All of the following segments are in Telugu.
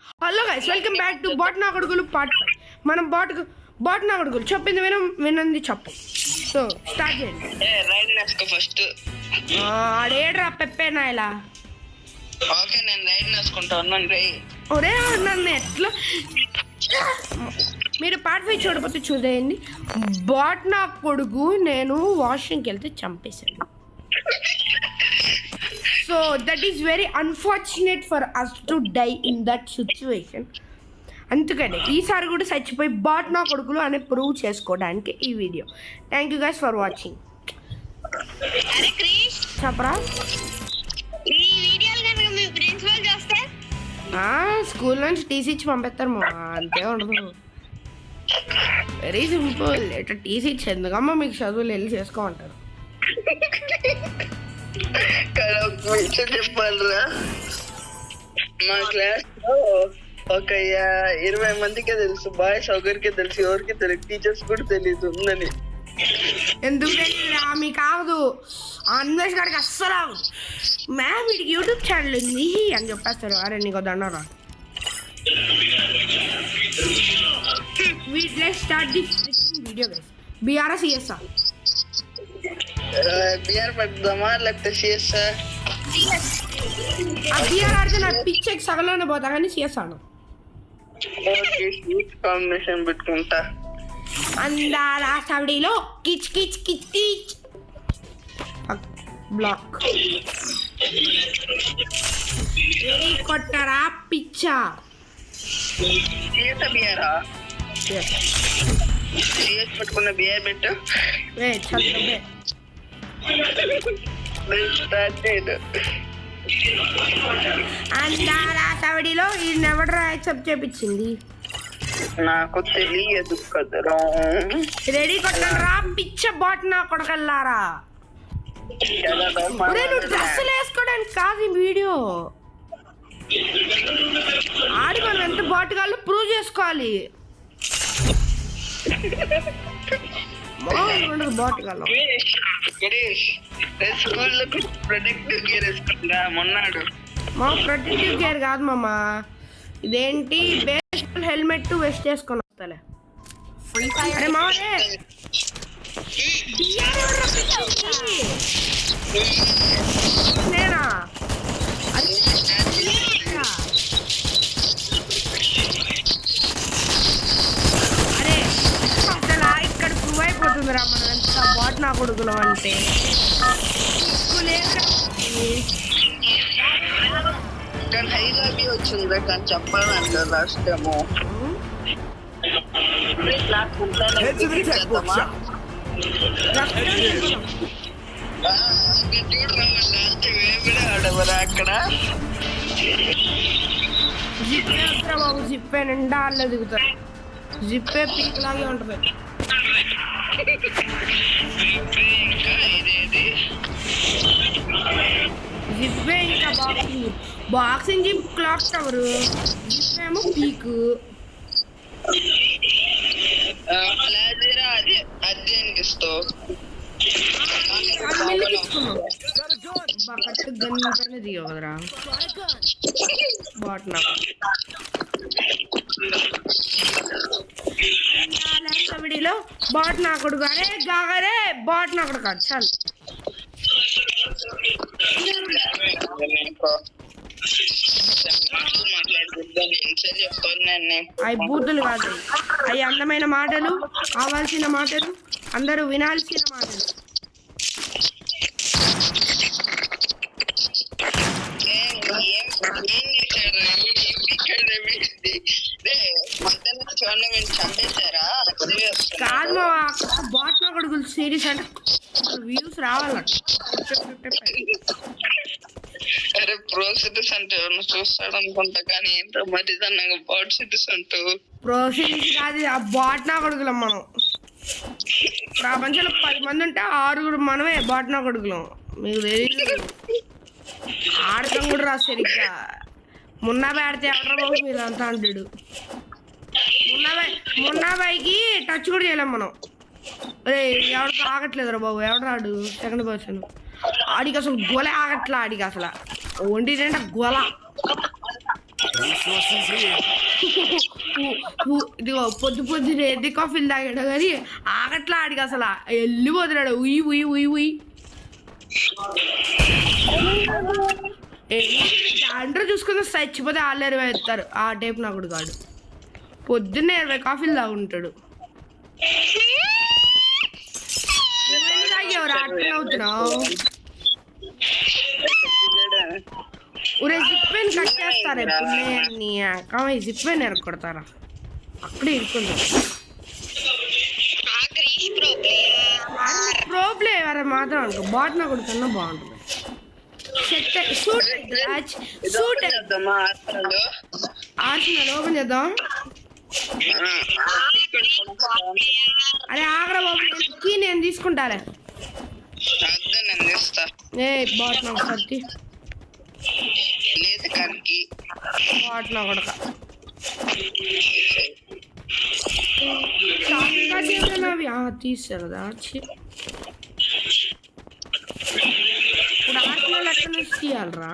Hello guys, welcome back to బాట్ నా కొడుకులు పార్ట్ 5. మనం బాట్ నా కొడుకులు చెప్పింది వినంది చెప్పు. సో స్టార్ట్ చేయండి. రైడ్ నేర్చుకో ఫస్ట్. ఆడేడ్రా పెప్పేనా ఇలా. ఓకే, నేను రైడ్ నేర్చుకుంటా ఉన్నాను రే. ఒరే నన్ను ఎట్లా మీరు పార్ట్ 5 చూడకపోతే చూసేయండి. బాట్ నా కొడుకు నేను వాష్రూమ్కి వెళ్తే చంపేశాను. So that is very unfortunate for us to die in that situation. అందుకని ఈసారి కూడా చచ్చిపోయి బాట్ నా కొడుకులు అని ప్రూవ్ చేసుకోవడానికి ఈ video. Thank you guys for watching. చెప్పరా స్కూల్ నుంచి టీసీ ఇచ్చి పంపిస్తారు మా, అంతే ఉండదు. Very simple. ఇట్లా టీసీ ఇచ్చి ఎందుకమ్మా మీకు చదువులు వెళ్ళి చేసుకోమంటారు. చెప్పాలరా, మా క్లాస్ లో ఒక 20 మందికే తెలుసు, బాయ్స్ ఒకరికే తెలుసు, ఎవరికి తెలియదు, టీచర్స్ కూడా తెలియదు ఉందని. ఎందుకు తెలియదురా మీకు కావదు, అన్వేష్ గారికి అస్సలు అవ్వదు. మ్యామ్ వీడికి యూట్యూబ్ ఛానల్ ఉంది అని చెప్పేస్తారు. అరే నీకు దండరా. Start this video guys. BR CSR BR పడుతుందామా లేకపోతే సిఎస్? ఆ బిఆర్ ఆడితే నా పిచ్చెకి సగంలోనే పోతా కానీ సిఎస్ ఆడు. కాంబినేషన్ పెట్టుకుంటా. అందాల సవడిలో కిచ్ కిచ్ కిచ్ బ్లాక్ కొట్టరా పిచ్చా. సిఎస్ బిఆరా? సిఎస్ పెట్టుకున్న బిఆర్ పెట్టు. అందాల సవడిలో ఈ ఎవడరా యాక్సెప్ట్ చేపించింది? నాకు తెలియదు కదరా. రెడీ కొట్టరా పిచ్చ బాట్ నా కొడకల్లారా. నువ్వు డ్రెస్సులు వేసుకోవడానికి కాదు ఈ వీడియో. ఆడి మనం ఎంత బాట్ కాళ్ళు ప్రూవ్ చేసుకోవాలి. బాట్ కాలం స్కూల్లో ప్రొటెక్టివ్ గేర్ వేసుకుంటా మొన్నాడు. మా ప్రొటెక్టివ్ గేర్ కాదు మామ, ఇదేంటి బేస్బాల్ హెల్మెట్ వెస్ట్ చేసుకొని వస్తాలే. అరే మావే నేనా? అరే అసలు ఇక్కడ ప్రూవ్ అయిపోతుందిరా మనం ఎంత బాట్ నా కొడుకులో అంటే. కానీ హైలాబీ వచ్చింది కానీ చెప్పాలంట లాస్ట్ టైము. అక్కడ జిప్పే బాబు, జిప్పే నిండా అల్ల దిగుతారు. జిప్పే పీక్ లాగే ఉంటుంది. జిప్పే ఇంకా boxing zip clock tower, zip ఏమో పీక్. అది అనిపిస్తావు గన్నే దిగవదరా బాట్ నా వీడిలో బాట్ నా కొడుకు. అరే గాగరే బాట్ నా కొడుకు కాదు చాలు. అవి బూతులు కాదు, అవి అందమైన మాటలు, కావాల్సిన మాటలు, అందరూ వినాల్సిన మాటలు. కాదు బాట్ నా కొడుకులు సిరీస్ అంటే వ్యూస్ రావాలంట. అరే ప్రో సిటీస్ అంటే ఎవరు చూస్తాడు అనుకుంటా, కానీ ఏంటో మరి దాన్ని బాట్ సిటీస్ అంటూ. ప్రో సిటీస్ కాదు, ఆ బాట్ నా కొడుకులం మనం. ప్రపంచంలో 10 మంది ఉంటే 6 మనమే బాట్ నా కొడుకులం. మీకు తెలియదు, ఆడతాం కూడా రా సరిగ్గా. మున్నా ఆడితే ఎవడరా బాబు మీరు అంతా అంటాడు. మున్నాబాయికి టచ్ కూడా చేయలేం మనం. అరే ఎవరితో ఆగట్లేదురా బాబు, ఎవడరాడు సెకండ్ పర్సన్. ఆడికి అసలు గొల ఆగట్లా, ఆడికి అసలు ఒంటి నిండా గొల. ఇదిగో పొద్దునే ఎన్ని కాఫీలు తాగాడు కానీ ఆగట్లా ఆడికి అసలు వెళ్ళిపోతున్నాడు ఉయ్యి ఉయ్యి ఉయ్యి ఉయ్యి దాంట్లో చూసుకుని చచ్చిపోతే వాళ్ళు 20 ఎత్తారు ఆ టైప్ నాకుడు కాడు పొద్దున్నే 20 కాఫీలు తాగుంటాడు తాగేవరా అట్లా అవుతున్నావు ఒరే జిప్పెన్ కట్ చేస్తారా ఎప్పుడు జిప్పెన్ ఎరగొడతారా అక్కడే ఇరుకుంది ప్రో ప్లేయర్ మాత్రం అనుకో బాట్ నా కొడుకున్నా బాగుంటుంది సూట్ ఆర్సనల్ ఓపెన్ చేద్దాం అరే ఆగ్రా బాబు కీ నేను తీసుకుంటాలే ఏ బాట్ నాకు సర్ది బాట్ నా కొడక తీసారు దాచి ఇప్పుడు ఆర్సనల్ ఎక్కడ నుంచి తీయాలరా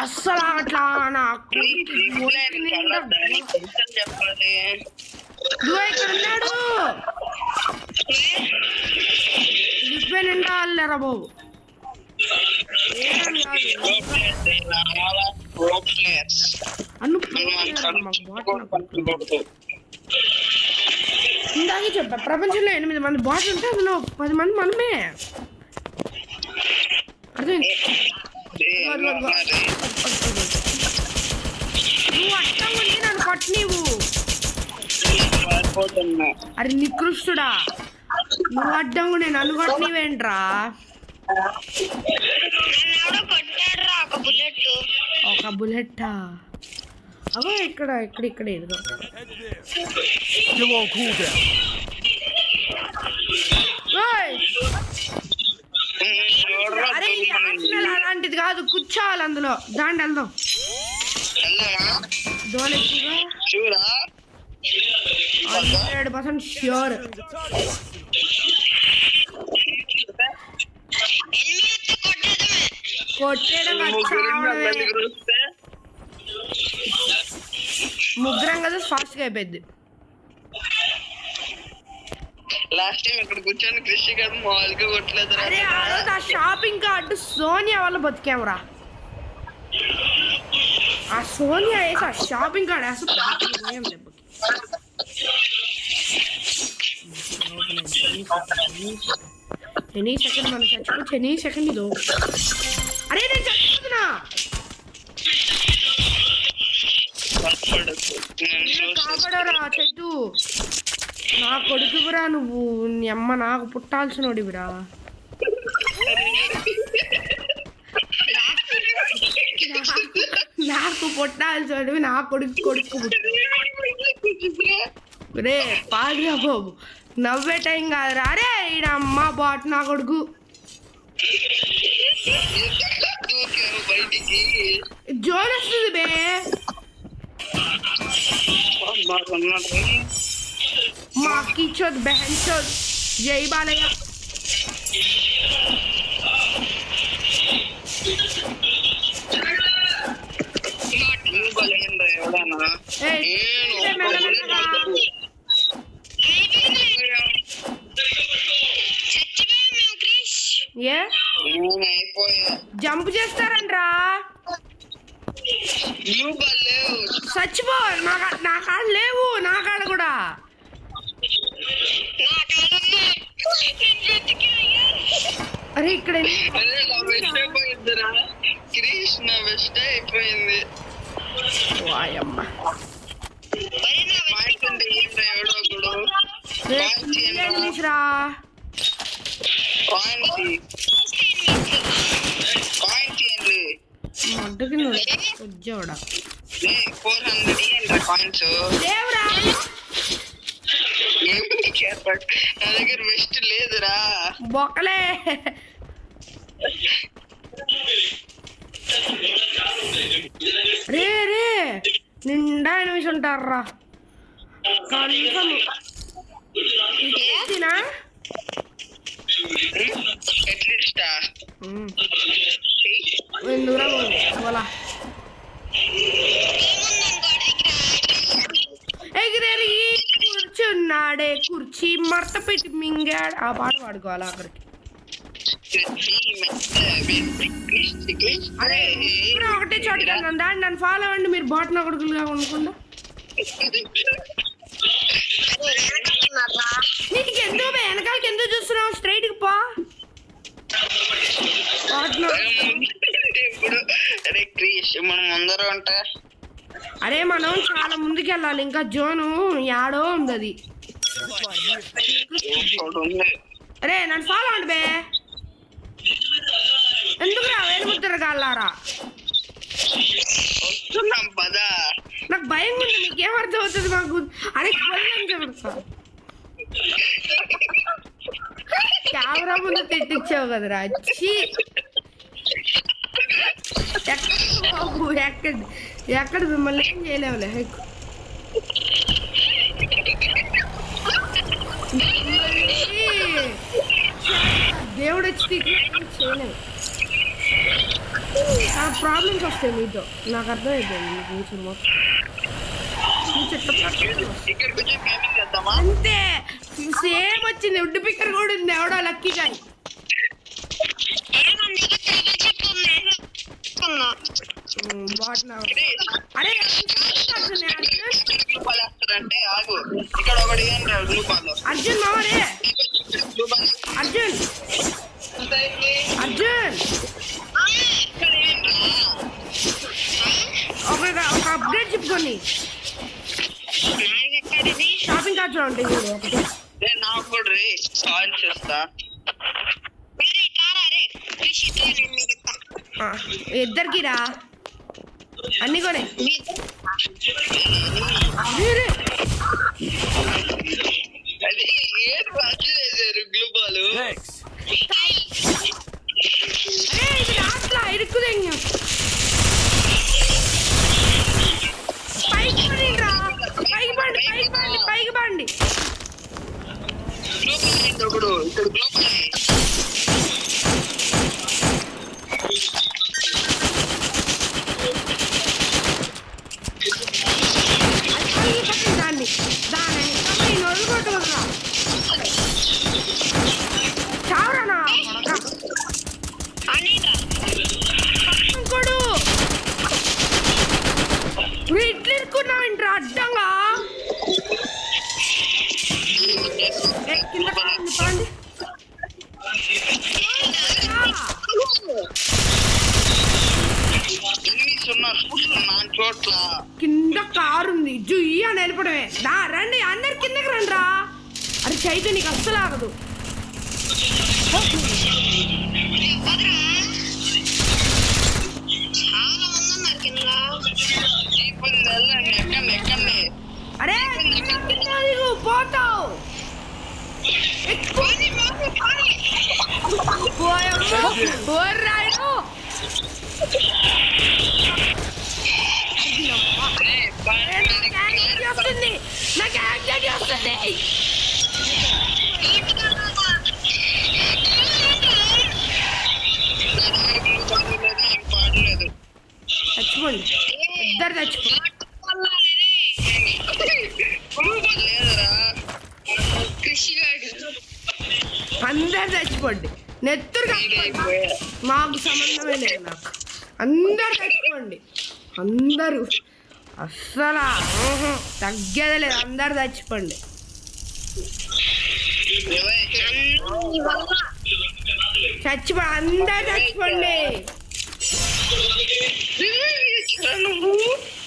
అస్సలు అట్లా నాకు ఇక్కడ ఉన్నాడు నిండా అల్లరా బాబు ఇందాకే చెప్పా ప్రపంచంలో 8 మంది బాట్లు ఉంటే అందులో 10 మంది మనమే అర్థం నువ్వు అట్టం ఉండి నన్ను కొట్టు నీవు అరే నికృష్టుడా నువ్వు అడ్డం ఉండి నన్ను కొట్టు నీవేంట్రా ఒక బుల్లెట్ అవో ఇక్కడ ఇక్కడ ఇక్కడ ఎదుగు అరే అలాంటిది కాదు కూర్చోవాలి అందులో దాండి వెళ్దాం దోలెక్కుగా 100% ష్యూర్ కొట్టేయడం ముగ్గురం కదా ఫాస్ట్గా అయిపోయింది లాస్ట్ టైం ఇక్కడ కూర్చొని కృషి గారు మామూలుగా కొట్టలేదు అరే ఆ షాపింగ్ కార్డు సోనియా వల్ల బతికామురా ఆ సోనియా వేసి ఆ షాపింగ్ కార్డు వేసి ఎనీ సెకండ్ మనం చచ్చిపోవచ్చు ఎనీ సెకండ్ ఇదో అరే నేను చచ్చిపోతున్నా కాపాడరా చైతు నా కొడుకురా నువ్వు నీ అమ్మ నాకు పుట్టాల్సినోడివిరా నాకు పుట్టాల్సినోడివి నా కొడుకు రే పాడురా బాబు నవ్వే టైం కాదురా అరే ఈడ అమ్మ బాట్ నా కొడుకు జోర్ వస్తుంది బే మాకి చోద్ బహన్ చోద్ జై బాలయ్య జంప్ చేస్తారంట్రా చచ్చిపో నా కాడ లేవు నా కాడ కూడా అరే ఇక్కడ కృష్ణ వెస్ట్ అయిపోయింది వచ్చాడా 400 పాయింట్స్ నా దగ్గర వెస్ట్ లేదురా బొక్కలే రే రే నిండా ఎనిమిది ఉంటారా కనీసం తినా అట్లీస్ట్ ఎందుకురా పోలా ఎగిరెరిగి కూర్చున్నాడే కుర్చీ మడత పెట్టి మింగాడు ఆ పాట పాడుకోవాలి అక్కడికి అరే ఒకటే చోటుకి వెళ్దాం దాన్ని నన్ను ఫాలో అవ్వండి మీరు బాట్నా కొడుకులుగా ఉండకుండా నీకు ఎందుకు వెనకాలకి ఎందుకు చూస్తున్నావు స్ట్రైట్ కి పో ఇప్పుడు అరే క్రిష్ మనం ముందర ఉంటా అరే మనం చాలా ముందుకు వెళ్ళాలి ఇంకా జోను యాడో ఉంది అది అరే నన్ను ఫాలో అండి బే ఎందుకురా వేలుముద్ర కాలారా వస్తున్నాం పదా నాకు భయం ఉంది మీకు ఏమర్థం అవుతుంది మాకు అరే చెప్తా కెమెరా ముందు తిట్టించావు కదరా వచ్చి ఎక్కడ మిమ్మల్ని ఏం చేయలేవులే దేవుడు వచ్చి చేయలేవు ప్రాబ్లమ్స్ వస్తాయి మీతో నాకు అర్థమైపోయింది మీకు ఫ్యూచర్ మొత్తం అంతే సేమ్ వచ్చింది ఉడ్డు పిక్కర్ కూడా ఉంది ఎవడో లక్కీ కానీ అరే అర్జున్ మామరే అర్జున్ అర్జున్ ఒక అప్డేట్ చెప్పుకొని షాపింగ్ కార్ట్ ఉంటాయి చూడు ఒకటి నాకు కూడా రే కాల్ చేస్తా ఇద్దరికి రా అన్ని కొనే ఇరుక్కుదే పైకి పండి రా పైకి పండి పైకి పండి పైకి పండి దాన్ని దాని నొరుగుకోవట్లేదురా చావరానా కొడు ఇట్లు ఇరుక్కున్నావేంట్రా అడ్డంగా కింద పండి పండి కింద కారు ఉంది జుయ్యి అని వెళ్ళిపోవడమే దా రండి అందరు కిందకి రండి రా అరే చైతు నీకు అస్సలు ఆగదు అరే పోతావు వస్తుంది నాకు యాంగ్జైటీ వస్తుంది చచ్చిపోండి ఇద్దరు చచ్చిపోండి అందరు చచ్చిపోండి నెత్తురు మాకు సంబంధమే లేదు నాకు అందరు చచ్చిపోండి అందరూ అస్సలు తగ్గేదే లేదు అందరు చచ్చిపోండి అందరు చచ్చిపోండి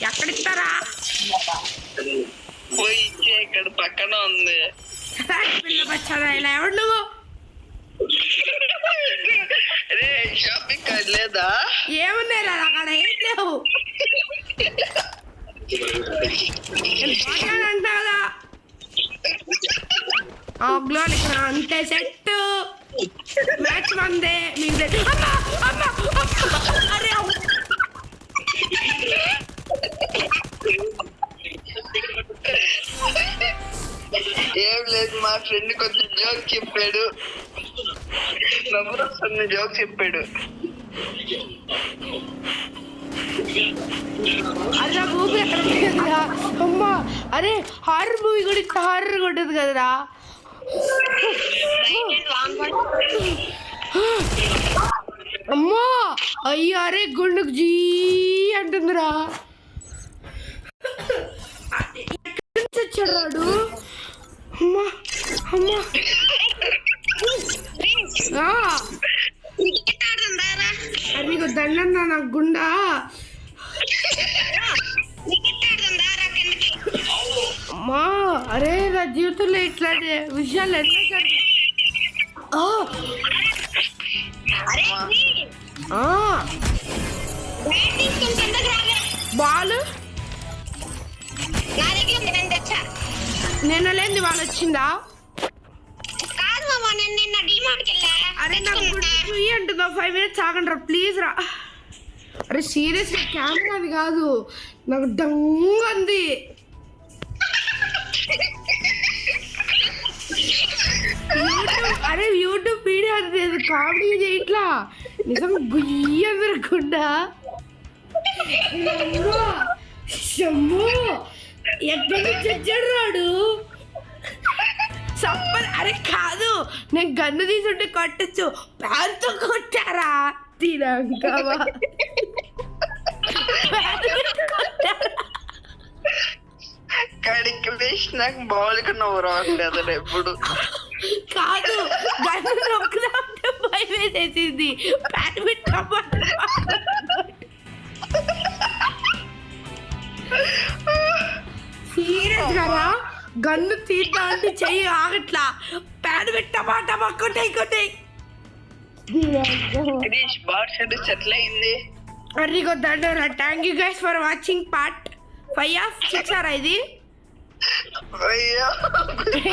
ఎక్కడిస్తారా ఇక్కడ పక్కన ఉంది పిల్ల బచ్చా ఇలా ఎవడు నువ్వు షాపింగ్ కార్డ్ లేదా ఏమున్నాయి రా అక్కడ ఏం లేవు అంటారా గ్లోల్ ఇక్కడ అంతే సెట్ మ్యాచ్ వందే మీకు అరే ఏం లేదు, మా ఫ్రెండ్ కొంచెం జోక్ చెప్పాడు, నవ్వురొస్తుంది జోక్ చెప్పాడు. అరే నా మూవీ ఎక్కడ కదరా అమ్మా. అరే హారర్ మూవీ కూడా ఇంత హారర్ ఉంటుంది కదరా. అమ్మా అయ్యా, అరే గుండెకు జీ అంటుందిరా. ఎక్కడి నుంచి వచ్చాడు రాడు? అమ్మా అమ్మా అరే నీకు దండన్నా నాకు గుండా. అమ్మా అరే నా జీవితంలో ఇట్లాంటి విషయాలు ఎన్నో జరిగాయి. బాలు నిన్న లేని వాళ్ళు వచ్చిందా? అరే నాకు అంటుందా 5 minutes ఆగండి రా ప్లీజ్ రా. అరే సీరియస్గా కెమెరా అది కాదు, నాకు డంగ్ అంది. అరే యూట్యూబ్ వీడియో అది కామెడీ చేయట్లా, నిజంగా గుయ్యి అందరకుండా. ఎక్కడి నుంచి వచ్చాడు రాడు? సప్పర్. అరే కాదు, నేను గన్ను తీసుంటే కొట్టచ్చు, ప్యాన్తో కొట్టారా తినంకవా. నాకు బాగులకి నవ్వు రావట్లేదు ఎప్పుడు. కాదు గన్ను నొక్కుదామంటే భయం వేసేసింది. ప్యాన్ సీరియస్ గారా, గన్ను తీద్దా అంటే చెయ్యి ఆగట్లా. ప్యాన్ పెట్టమాటా కొట్టాయి కొట్టాయి. సెటిల్ అయింది. అరిగో దండరా. Thank you guys for watching part 5 of 6 ఆరా ఇది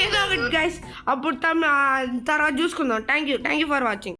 ఏదో ఒకటి గైస్. అప్పుడు తర్వాత చూసుకుందాం. Thank you for watching.